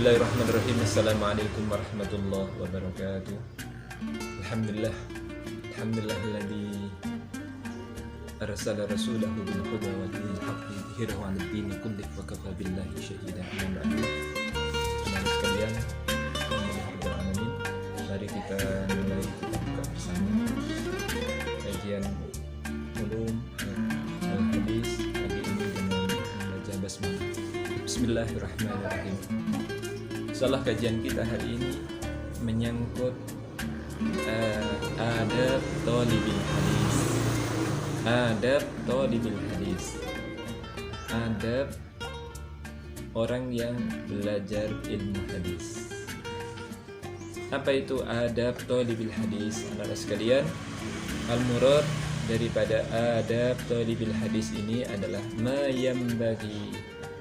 Bismillahirrahmanirrahim. Assalamualaikum warahmatullahi wabarakatuh. Alhamdulillah. Alhamdulillahilladzi arsala rasulahu bil huda wa dinil haqqi liyudhhirahu 'alad dini kullih wa kafa billahi shahidan. Amma ba'du. Teman sekalian, alhamdulillah alamin. Mari kita mulai buka bersama kajian ulum al-hadis pagi ini dengan membaca basmalah. Bismillahirrahmanirrahim. Insyaallah kajian kita hari ini menyangkut adab thalibil hadis. Adab thalibil hadis. Adab orang yang belajar ilmu hadis. Apa itu adab thalibil hadis? Anak sekalian, al-murad daripada adab thalibil hadis ini adalah ma yambaghi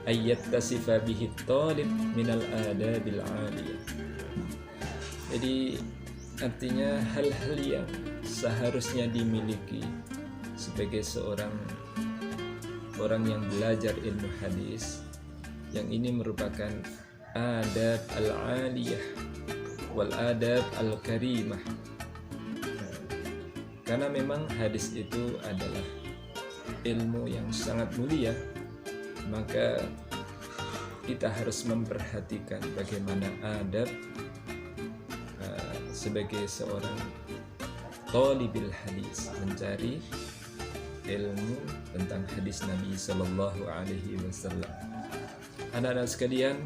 ayat tasifa bihi talib minal adabil aliyah. Jadi artinya hal-hal yang seharusnya dimiliki sebagai seorang orang yang belajar ilmu hadis, yang ini merupakan adab al-aliyah wal adab al-karimah. Karena memang hadis itu adalah ilmu yang sangat mulia, maka kita harus memperhatikan bagaimana adab sebagai seorang thalibil hadis, mencari ilmu tentang hadis Nabi Sallallahu Alaihi Wasallam. Anak-anak sekalian,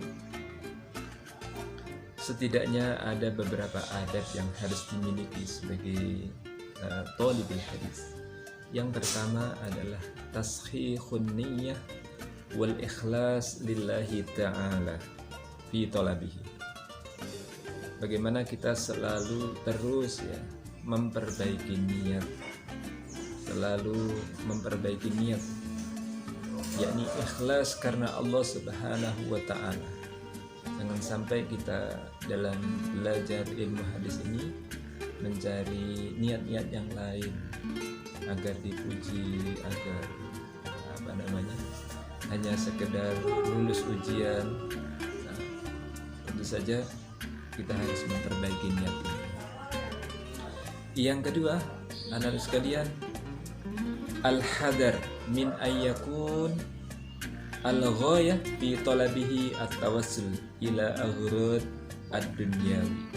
setidaknya ada beberapa adab yang harus dimiliki sebagai thalibil hadis. Yang pertama adalah taskhihun niyyah wal ikhlas lillahi ta'ala fi talabihi. Bagaimana kita selalu terus memperbaiki niat, selalu memperbaiki niat, yakni ikhlas karena Allah Subhanahu wa ta'ala. Jangan sampai kita dalam belajar ilmu hadis ini mencari niat-niat yang lain agar dipuji, agar hanya sekedar lulus ujian. Nah, tentu saja kita harus memperbaiki niat ini. Yang kedua, anak-anak sekalian, al-hadar min ayyakun al-ghayah fi talabihi at-tawassul ila aghrad ad-dunyawi.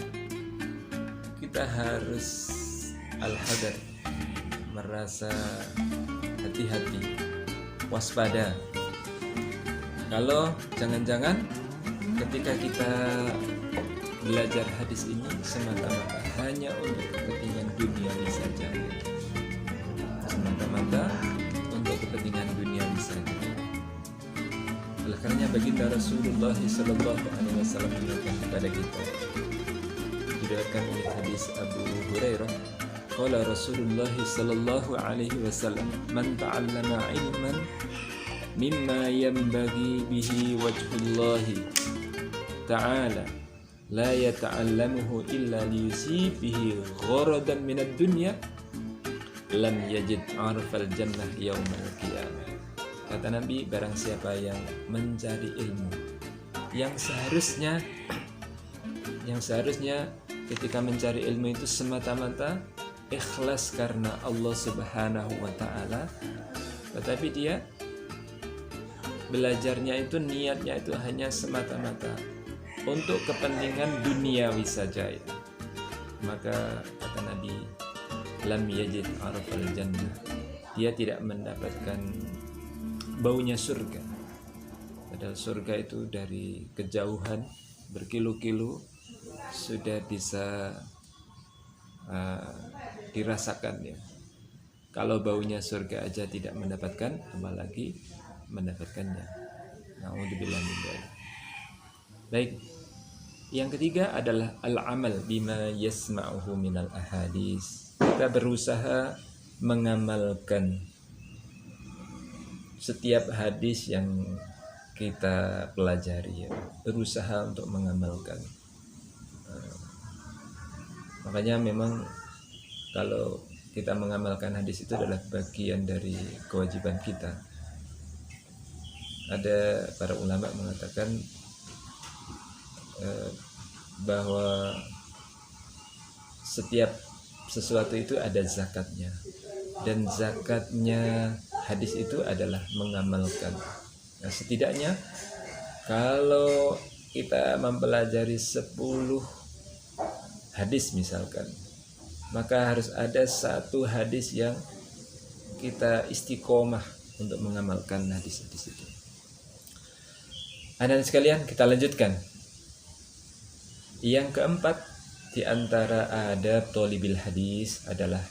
Kita harus al-hadar, merasa hati-hati, waspada. Kalau jangan-jangan ketika kita belajar hadis ini semata-mata hanya untuk kepentingan duniawi saja, semata-mata untuk kepentingan duniawi saja. Oleh karenanya baginda Rasulullah Sallallahu Alaihi Wasallam mengingatkan kepada kita, diriwayatkan oleh hadis Abu Hurairah, qala Rasulullah Sallallahu Alaihi Wasallam, man ta'allama ilman mimma yanbaghi bihi wajhullahi ta'ala la yata'allamuhu illa liyusib bihi gharadan minad dunya lam yajid arfal jannah yaumal qiyamah. Kata Nabi, barang siapa yang mencari ilmu yang seharusnya ketika mencari ilmu itu semata-mata ikhlas karena Allah Subhanahu wa ta'ala, tetapi dia belajarnya itu, niatnya itu hanya semata-mata untuk kepentingan duniawi saja, maka kata Nabi, lam yajid arfal jannah, dia tidak mendapatkan baunya surga. Padahal surga itu dari kejauhan berkilo-kilo sudah bisa dirasakan ya. Kalau baunya surga aja tidak mendapatkan, apalagi mendapatkannya. Na'udzubillah min dzalik. Baik. Yang ketiga adalah al-amal bima yasma'uhu minal ahadis. Kita berusaha mengamalkan setiap hadis yang kita pelajari, berusaha untuk mengamalkan. Makanya memang kalau kita mengamalkan hadis itu adalah bagian dari kewajiban kita. Ada para ulama mengatakan bahwa setiap sesuatu itu ada zakatnya, dan zakatnya hadis itu adalah mengamalkan. Nah, setidaknya kalau kita mempelajari 10 hadis misalkan, maka harus ada satu hadis yang kita istiqomah untuk mengamalkan hadis-hadis itu. Anak-anak sekalian, kita lanjutkan. Yang keempat di antara adab thalibil hadis adalah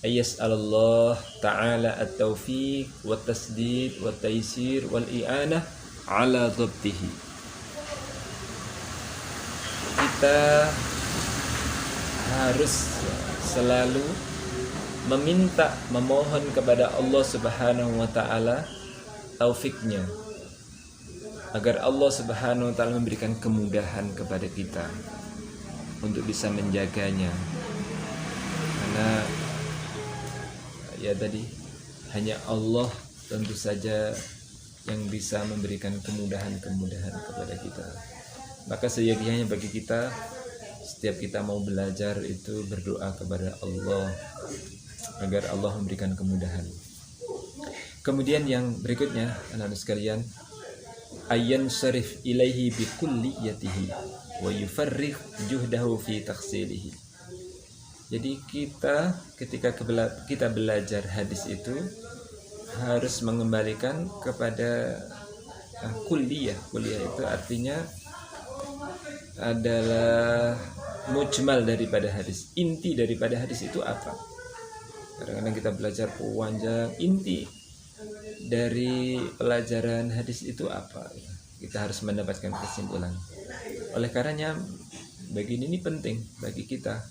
ayyas'alallah ta'ala at-taufiq wa tasdid wa taysir wal i'anah ala dhabtihi. Kita harus selalu memohon kepada Allah Subhanahu wa taala taufiknya, agar Allah Subhanahu wa taala memberikan kemudahan kepada kita untuk bisa menjaganya. Karena ya tadi hanya Allah tentu saja yang bisa memberikan kemudahan-kemudahan kepada kita. Maka seyogyanya bagi kita, setiap kita mau belajar itu berdoa kepada Allah agar Allah memberikan kemudahan. Kemudian yang berikutnya, anak-anak sekalian, ayyan syarif ilaihi bi kulliyatihi wa yufarrigh juhdahu fi takhsilihi. Jadi kita ketika kita belajar hadis itu harus mengembalikan kepada kulliyah. Kulliyah itu artinya adalah mujmal daripada hadis. Inti daripada hadis itu apa? Kadang-kadang kita belajar panjang, inti dari pelajaran hadis itu apa? Kita harus mendapatkan kesimpulan. Oleh karenanya bagian ini penting bagi kita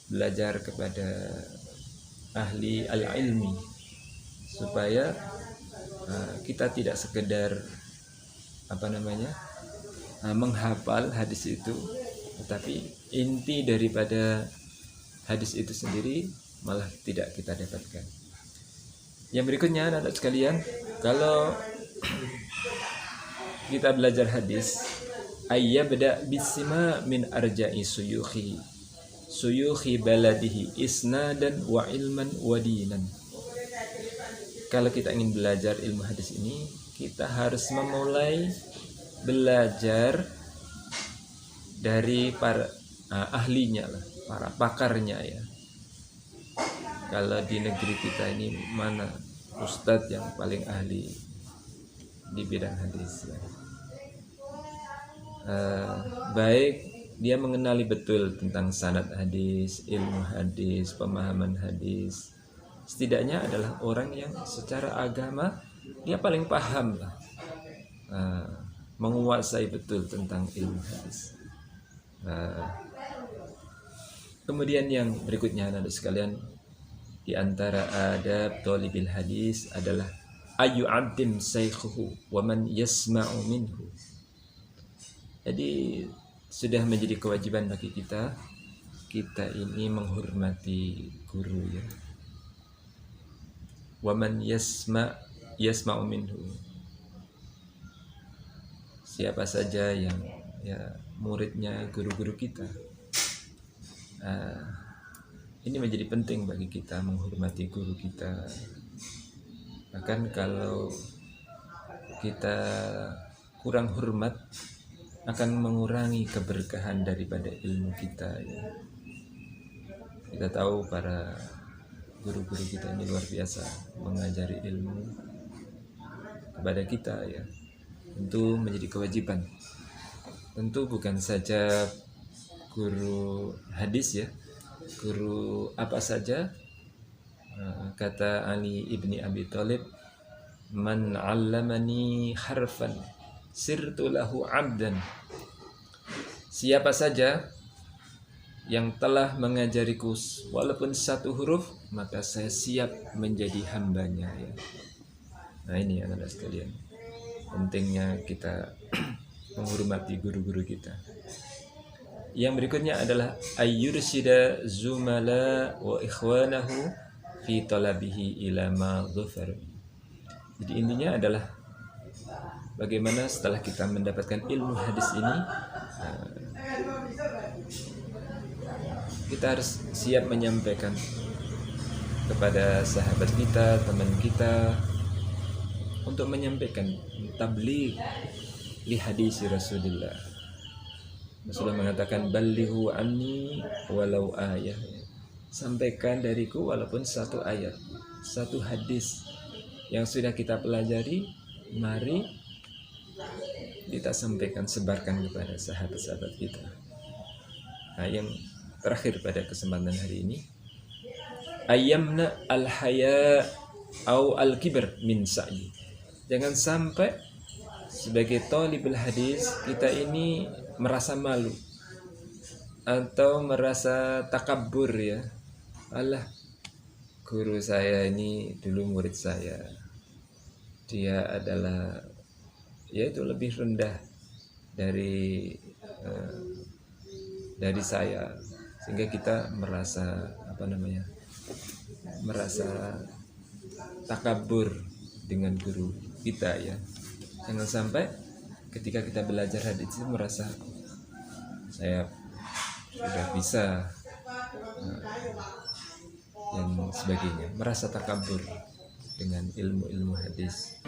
belajar kepada ahli al-ilmi supaya kita tidak sekedar menghafal hadis itu, tetapi inti daripada hadis itu sendiri malah tidak kita dapatkan. Yang berikutnya, anak-anak sekalian, kalau kita belajar hadis, ayyabda bisima min arja'i suyukhi baladihi isnadan wa ilman wa dinan. Kalau kita ingin belajar ilmu hadis ini, kita harus memulai belajar dari para ahlinya lah, para pakarnya ya. Kalau di negeri kita ini mana ustadz yang paling ahli di bidang hadis ya. Baik dia mengenali betul tentang sanad hadis, ilmu hadis, pemahaman hadis, setidaknya adalah orang yang secara agama dia paling paham lah, menguasai betul tentang ilmu hadis. Kemudian yang berikutnya anak sekalian, di antara adab thalibil hadis adalah ayyu'addim saykhuhu wa man yasma'u minhu. Jadi sudah menjadi kewajiban bagi kita ini menghormati guru ya. Wa man yasma'u minhu. Siapa saja yang muridnya guru-guru kita. Ini menjadi penting bagi kita menghormati guru kita. Bahkan kalau kita kurang hormat akan mengurangi keberkahan daripada ilmu kita ya. Kita tahu para guru-guru kita ini luar biasa mengajari ilmu kepada kita ya. Tentu menjadi kewajiban. Tentu bukan saja guru hadis ya, guru apa saja. Kata Ali ibni Abi Thalib, man 'allamani harfan sirtu lahu 'abdan. Siapa saja yang telah mengajariku walaupun satu huruf, maka saya siap menjadi hambanya ya. Nah ini anak-anak sekalian, pentingnya kita menghormati guru-guru kita. Yang berikutnya adalah ayyurshida zumala wa ikhwanahu fi talabihi ila ma dhafar. Jadi intinya adalah bagaimana setelah kita mendapatkan ilmu hadis ini, Kita harus siap menyampaikan kepada sahabat kita, teman kita, untuk menyampaikan tabligh li hadis Rasulullah. Rasulullah mengatakan balighu anni walau ayah. Sampaikan dariku walaupun satu ayat, satu hadis yang sudah kita pelajari, mari kita sampaikan, sebarkan kepada sahabat-sahabat kita. Nah, yang terakhir pada kesempatan hari ini, ayyamna al-haya au al-kibr min sa'i. Jangan sampai sebagai thalibul hadis kita ini merasa malu atau merasa takabur, ya. Alah, guru saya ini dulu murid saya, dia adalah yaitu lebih rendah dari saya, sehingga kita merasa merasa takabur dengan guru kita, ya. Jangan sampai ketika kita belajar hadis itu merasa saya sudah bisa dan sebagainya, merasa takabur dengan ilmu-ilmu hadis.